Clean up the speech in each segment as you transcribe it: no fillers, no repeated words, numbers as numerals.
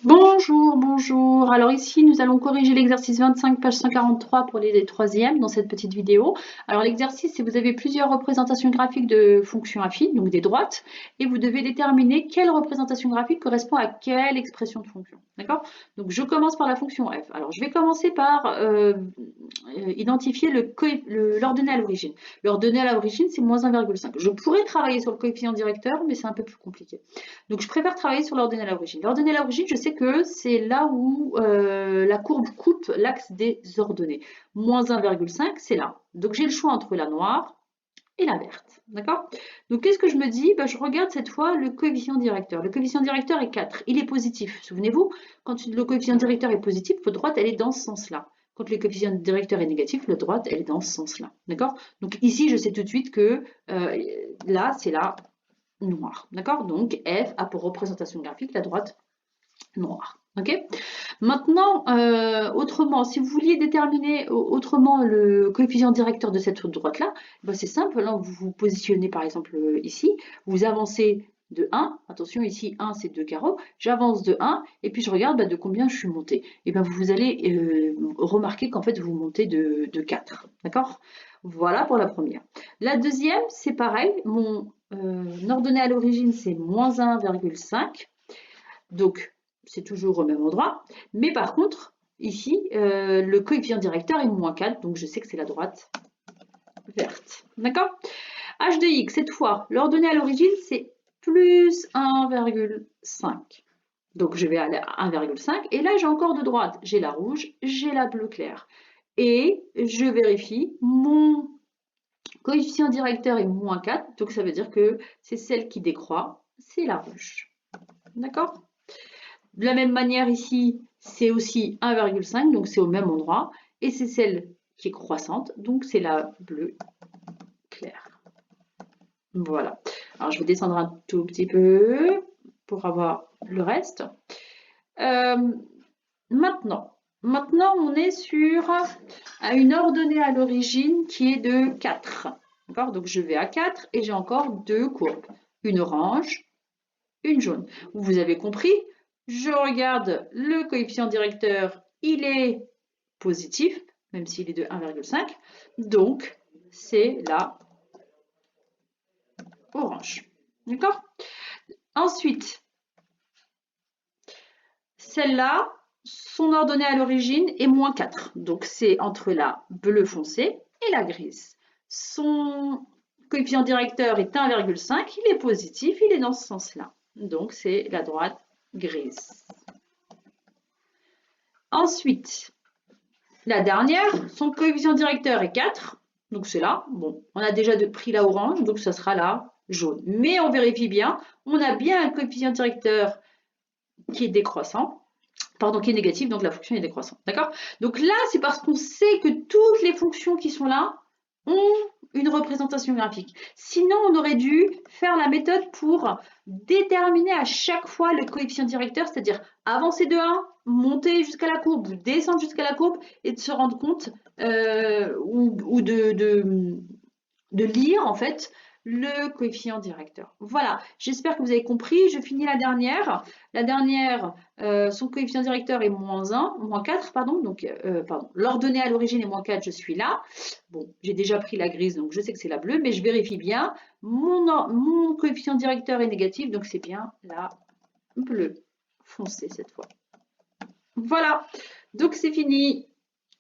Bonjour, bonjour. Alors ici, nous allons corriger l'exercice 25, page 143 pour les troisièmes dans cette petite vidéo. Alors l'exercice, c'est vous avez plusieurs représentations graphiques de fonctions affines, donc des droites, et vous devez déterminer quelle représentation graphique correspond à quelle expression de fonction. D'accord? Donc je commence par la fonction f. Alors je vais commencer par identifier l'ordonnée à l'origine. L'ordonnée à l'origine, c'est moins 1,5. Je pourrais travailler sur le coefficient directeur, mais c'est un peu plus compliqué. Donc je préfère travailler sur l'ordonnée à l'origine. L'ordonnée à l'origine, je sais que c'est là où la courbe coupe l'axe des ordonnées. Moins 1,5, c'est là. Donc j'ai le choix entre la noire et la verte. D'accord? Donc qu'est-ce que je me dis? Je regarde cette fois le coefficient directeur. Le coefficient directeur est 4. Il est positif. Souvenez-vous, quand le coefficient directeur est positif, votre droite, elle est dans ce sens-là. Quand le coefficient directeur est négatif, la droite, elle est dans ce sens-là. D'accord? Donc ici, je sais tout de suite que là, c'est là noir. D'accord? Donc F a pour représentation graphique la droite noire. Ok? Maintenant, autrement, si vous vouliez déterminer autrement le coefficient directeur de cette droite-là, c'est simple. Là, vous vous positionnez par exemple ici, vous avancez de 1, attention ici 1 c'est 2 carreaux, j'avance de 1 et puis je regarde de combien je suis montée. Et vous allez remarquer qu'en fait vous montez de 4. D'accord? Voilà pour la première. La deuxième, c'est pareil, mon ordonnée à l'origine c'est moins 1,5. Donc, c'est toujours au même endroit. Mais par contre, ici, le coefficient directeur est moins 4, donc je sais que c'est la droite verte. D'accord? H de x, cette fois, l'ordonnée à l'origine, c'est plus 1,5. Donc, je vais aller à 1,5. Et là, j'ai encore de droite. J'ai la rouge, j'ai la bleue claire. Et je vérifie, mon coefficient directeur est moins 4, donc ça veut dire que c'est celle qui décroît, c'est la rouge. D'accord? De la même manière ici, c'est aussi 1,5, donc c'est au même endroit. Et c'est celle qui est croissante, donc c'est la bleue claire. Voilà. Alors je vais descendre un tout petit peu pour avoir le reste. Maintenant, on est sur une ordonnée à l'origine qui est de 4. D'accord? Donc je vais à 4 et j'ai encore deux courbes. Une orange, une jaune. Vous avez compris, je regarde le coefficient directeur, il est positif, même s'il est de 1,5. Donc, c'est la orange. D'accord? Ensuite, celle-là, son ordonnée à l'origine est moins 4. Donc, c'est entre la bleu foncé et la grise. Son coefficient directeur est 1,5, il est positif, il est dans ce sens-là. Donc, c'est la droite grise. Ensuite, la dernière, son coefficient directeur est 4, donc c'est là. Bon, on a déjà pris la orange, donc ça sera la jaune. Mais on vérifie bien, on a bien un coefficient directeur qui est décroissant, pardon, qui est négatif, donc la fonction est décroissante. D'accord? Donc là, c'est parce qu'on sait que toutes les fonctions qui sont là ont une représentation graphique. Sinon, on aurait dû faire la méthode pour déterminer à chaque fois le coefficient directeur, c'est-à-dire avancer de 1, monter jusqu'à la courbe, ou descendre jusqu'à la courbe, et de se rendre compte ou de lire en fait le coefficient directeur. Voilà, j'espère que vous avez compris. Je finis la dernière. La dernière, son coefficient directeur est moins 1, moins 4, pardon. Donc, l'ordonnée à l'origine est moins 4, je suis là. Bon, j'ai déjà pris la grise, donc je sais que c'est la bleue, mais je vérifie bien. Mon coefficient directeur est négatif, donc c'est bien la bleue foncée cette fois. Voilà, donc c'est fini.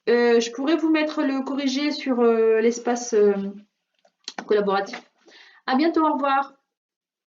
Je pourrais vous mettre le corrigé sur l'espace collaboratif. À bientôt, au revoir.